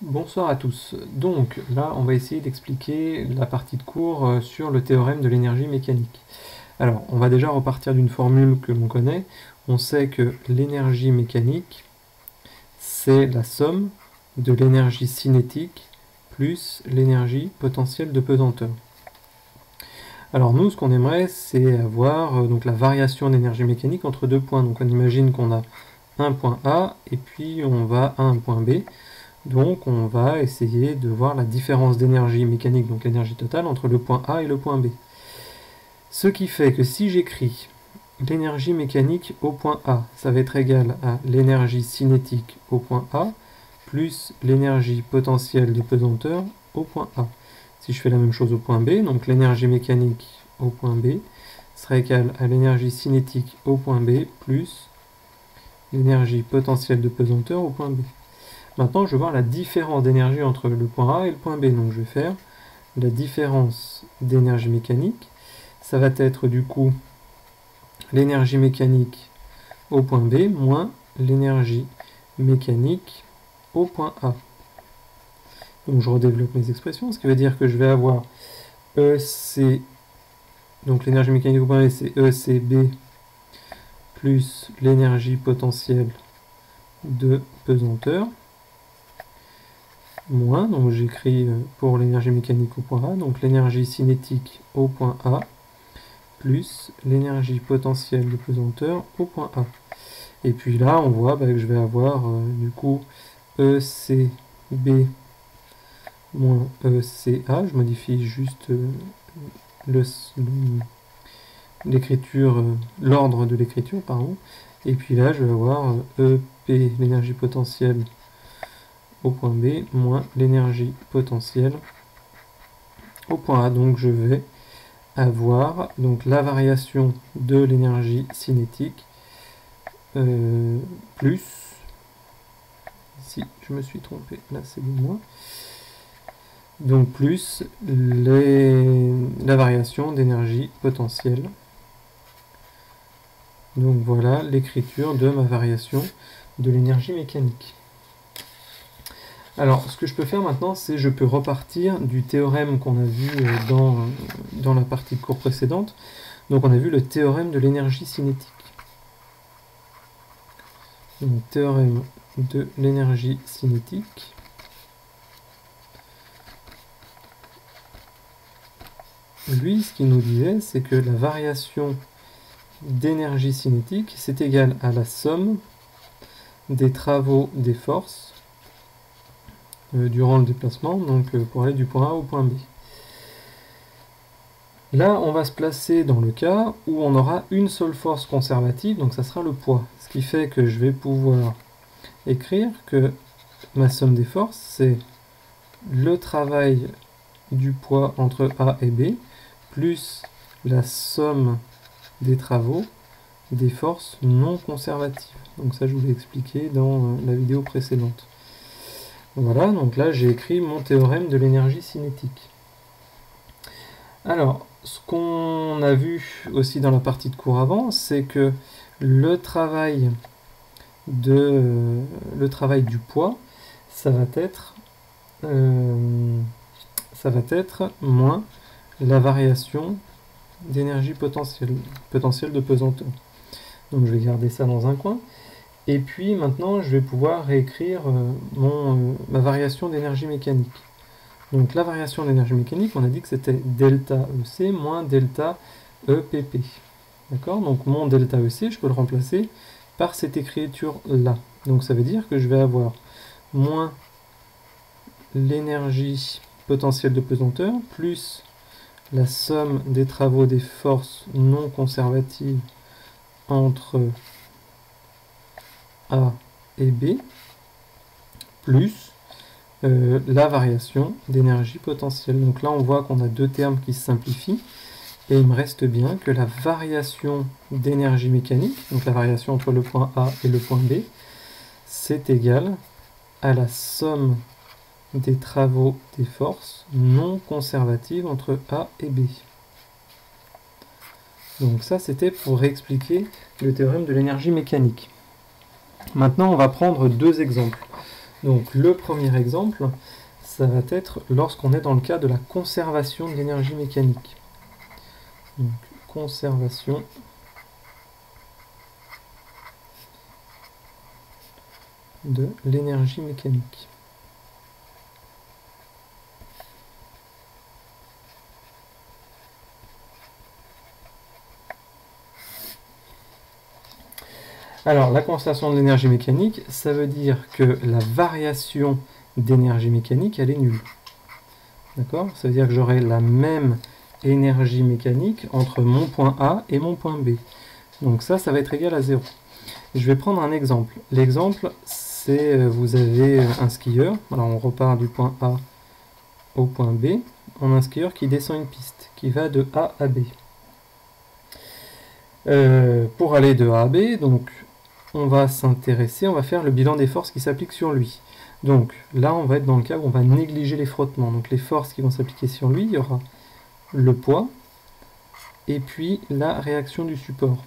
Bonsoir à tous. Donc là, on va essayer d'expliquer la partie de cours sur le théorème de l'énergie mécanique. Alors, on va déjà repartir d'une formule que l'on connaît. On sait que l'énergie mécanique, c'est la somme de l'énergie cinétique plus l'énergie potentielle de pesanteur. Alors nous, ce qu'on aimerait, c'est avoir donc la variation d'énergie mécanique entre deux points. Donc on imagine qu'on a un point A et puis on va à un point B. Donc on va essayer de voir la différence d'énergie mécanique, donc l'énergie totale, entre le point A et le point B. Ce qui fait que si j'écris l'énergie mécanique au point A, ça va être égal à l'énergie cinétique au point A, plus l'énergie potentielle de pesanteur au point A. Si je fais la même chose au point B, donc l'énergie mécanique au point B sera égale à l'énergie cinétique au point B, plus l'énergie potentielle de pesanteur au point B. Maintenant, je vais voir la différence d'énergie entre le point A et le point B. Donc, je vais faire la différence d'énergie mécanique. Ça va être du coup l'énergie mécanique au point B moins l'énergie mécanique au point A. Donc, je redéveloppe mes expressions, ce qui veut dire que je vais avoir EC, donc l'énergie mécanique au point B, c'est ECB plus l'énergie potentielle de pesanteur. Moins, donc j'écris pour l'énergie mécanique au point A, donc l'énergie cinétique au point A, plus l'énergie potentielle de pesanteur au point A. Et puis là, on voit que je vais avoir du coup ECB moins ECA, je modifie juste l'écriture, l'ordre de l'écriture, pardon. Et puis là, je vais avoir EP, l'énergie potentielle au point B, moins l'énergie potentielle au point A. Donc je vais avoir donc la variation de l'énergie cinétique plus, ici je me suis trompé, là c'est moins, donc plus la variation d'énergie potentielle. Donc voilà l'écriture de ma variation de l'énergie mécanique. Alors, ce que je peux faire maintenant, c'est je peux repartir du théorème qu'on a vu dans la partie de cours précédente. Donc, on a vu le théorème de l'énergie cinétique. Donc, théorème de l'énergie cinétique. Lui, ce qu'il nous disait, c'est que la variation d'énergie cinétique, c'est égal à la somme des travaux des forces durant le déplacement, donc pour aller du point A au point B. Là, on va se placer dans le cas où on aura une seule force conservative, donc ça sera le poids. Ce qui fait que je vais pouvoir écrire que ma somme des forces, c'est le travail du poids entre A et B, plus la somme des travaux des forces non conservatives. Donc ça, je vous l'ai expliqué dans la vidéo précédente. Voilà, donc là, j'ai écrit mon théorème de l'énergie cinétique. Alors, ce qu'on a vu aussi dans la partie de cours avant, c'est que le travail du poids, ça va être moins la variation d'énergie potentielle de pesanteur. Donc je vais garder ça dans un coin. Et puis maintenant, je vais pouvoir réécrire ma variation d'énergie mécanique. Donc la variation d'énergie mécanique, on a dit que c'était delta EC moins delta EPP. D'accord? Donc mon delta EC, je peux le remplacer par cette écriture-là. Donc ça veut dire que je vais avoir moins l'énergie potentielle de pesanteur plus la somme des travaux des forces non conservatives entre A et B plus la variation d'énergie potentielle. Donc là, on voit qu'on a deux termes qui se simplifient. Et il me reste bien que la variation d'énergie mécanique, donc la variation entre le point A et le point B, c'est égal à la somme des travaux des forces non conservatives entre A et B. Donc ça, c'était pour expliquer le théorème de l'énergie mécanique. Maintenant, on va prendre deux exemples. Donc le premier exemple, ça va être lorsqu'on est dans le cas de la conservation de l'énergie mécanique. Donc conservation de l'énergie mécanique. Alors, la conservation de l'énergie mécanique, ça veut dire que la variation d'énergie mécanique, elle est nulle. D'accord? Ça veut dire que j'aurai la même énergie mécanique entre mon point A et mon point B. Donc ça va être égal à 0. Je vais prendre un exemple. L'exemple, c'est vous avez un skieur. Alors, on repart du point A au point B. On a un skieur qui descend une piste, qui va de A à B. Pour aller de A à B, donc on va s'intéresser, on va faire le bilan des forces qui s'appliquent sur lui. Donc là, on va être dans le cas où on va négliger les frottements. Donc les forces qui vont s'appliquer sur lui, il y aura le poids et puis la réaction du support.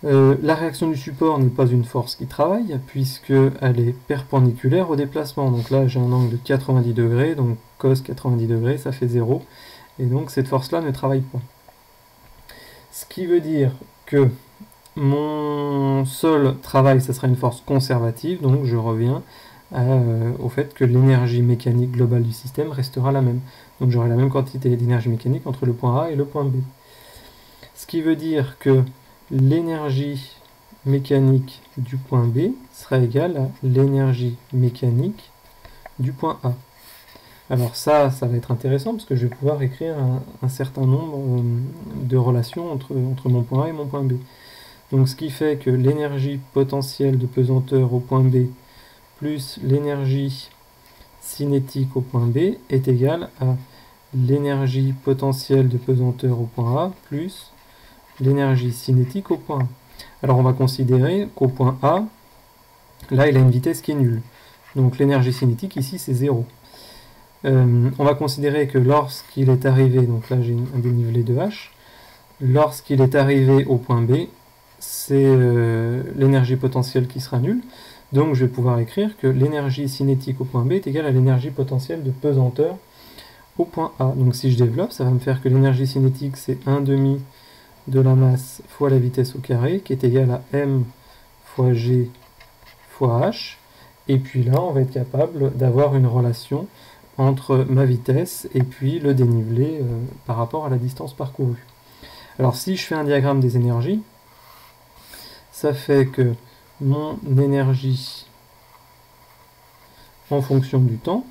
La réaction du support n'est pas une force qui travaille puisqu'elle est perpendiculaire au déplacement. Donc là, j'ai un angle de 90 degrés, donc cos 90 degrés, ça fait 0. Et donc cette force-là ne travaille pas. Ce qui veut dire que mon seul travail, ça sera une force conservative, donc je reviens au fait que l'énergie mécanique globale du système restera la même. Donc j'aurai la même quantité d'énergie mécanique entre le point A et le point B. Ce qui veut dire que l'énergie mécanique du point B sera égale à l'énergie mécanique du point A. Alors ça va être intéressant parce que je vais pouvoir écrire un certain nombre de relations entre mon point A et mon point B. Donc ce qui fait que l'énergie potentielle de pesanteur au point B plus l'énergie cinétique au point B est égale à l'énergie potentielle de pesanteur au point A plus l'énergie cinétique au point A. Alors on va considérer qu'au point A, là il a une vitesse qui est nulle. Donc l'énergie cinétique ici c'est 0. On va considérer que lorsqu'il est arrivé, donc là j'ai un dénivelé de H, lorsqu'il est arrivé au point B, c'est l'énergie potentielle qui sera nulle. Donc je vais pouvoir écrire que l'énergie cinétique au point B est égale à l'énergie potentielle de pesanteur au point A. Donc si je développe, ça va me faire que l'énergie cinétique c'est 1/2 de la masse fois la vitesse au carré, qui est égale à m fois g fois h. Et puis là, on va être capable d'avoir une relation entre ma vitesse et puis le dénivelé par rapport à la distance parcourue. Alors si je fais un diagramme des énergies, ça fait que mon énergie en fonction du temps,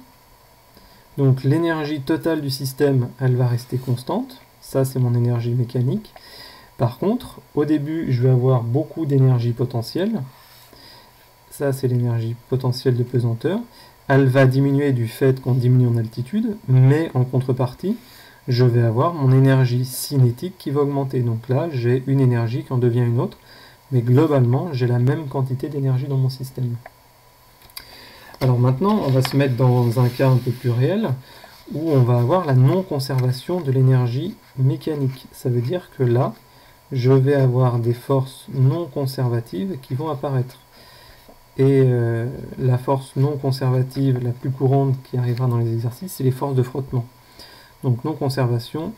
donc l'énergie totale du système, elle va rester constante, ça c'est mon énergie mécanique. Par contre, au début, je vais avoir beaucoup d'énergie potentielle, ça c'est l'énergie potentielle de pesanteur, elle va diminuer du fait qu'on diminue en altitude, mais en contrepartie, je vais avoir mon énergie cinétique qui va augmenter. Donc là, j'ai une énergie qui en devient une autre, mais globalement, j'ai la même quantité d'énergie dans mon système. Alors maintenant, on va se mettre dans un cas un peu plus réel, où on va avoir la non-conservation de l'énergie mécanique. Ça veut dire que là, je vais avoir des forces non conservatives qui vont apparaître. Et la force non conservative la plus courante qui arrivera dans les exercices, c'est les forces de frottement. Donc non-conservation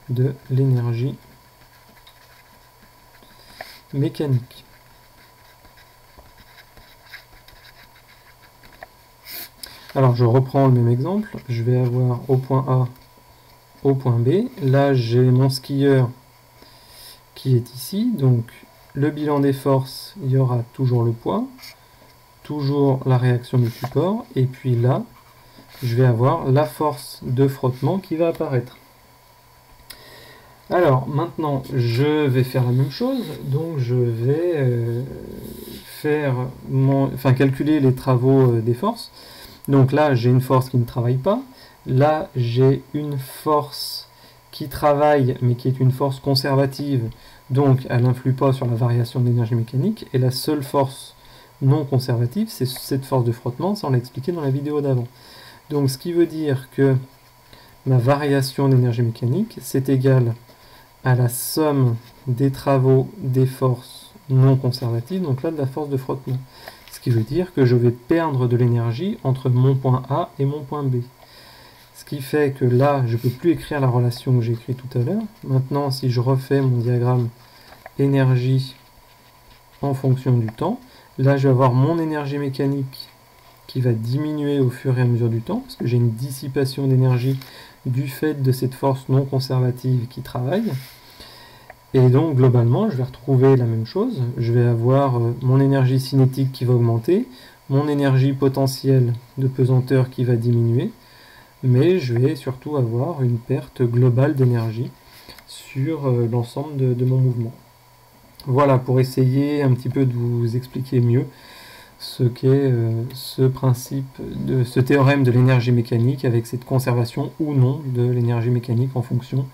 de l'énergie mécanique. Alors je reprends le même exemple, je vais avoir au point A, au point B, là j'ai mon skieur qui est ici, donc le bilan des forces, il y aura toujours le poids, toujours la réaction du support, et puis là, je vais avoir la force de frottement qui va apparaître. Alors maintenant, je vais faire la même chose, donc je vais calculer les travaux des forces. Donc là, j'ai une force qui ne travaille pas, là j'ai une force qui travaille, mais qui est une force conservative, donc elle n'influe pas sur la variation d'énergie mécanique, et la seule force non conservative, c'est cette force de frottement, ça on l'a expliqué dans la vidéo d'avant. Donc ce qui veut dire que ma variation d'énergie mécanique, c'est égal à la somme des travaux des forces non conservatives, donc là de la force de frottement. Ce Ce qui veut dire que je vais perdre de l'énergie entre mon point A et mon point B. Ce qui fait que là, je ne peux plus écrire la relation que j'ai écrite tout à l'heure. Maintenant, si je refais mon diagramme énergie en fonction du temps, là, je vais avoir mon énergie mécanique qui va diminuer au fur et à mesure du temps, parce que j'ai une dissipation d'énergie du fait de cette force non conservative qui travaille. Et donc, globalement, je vais retrouver la même chose. Je vais avoir mon énergie cinétique qui va augmenter, mon énergie potentielle de pesanteur qui va diminuer, mais je vais surtout avoir une perte globale d'énergie sur l'ensemble de mon mouvement. Voilà, pour essayer un petit peu de vous expliquer mieux ce qu'est ce principe, ce théorème de l'énergie mécanique avec cette conservation ou non de l'énergie mécanique en fonction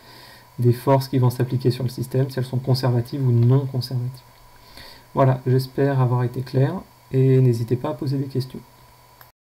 des forces qui vont s'appliquer sur le système, si elles sont conservatives ou non conservatives. Voilà, j'espère avoir été clair et n'hésitez pas à poser des questions.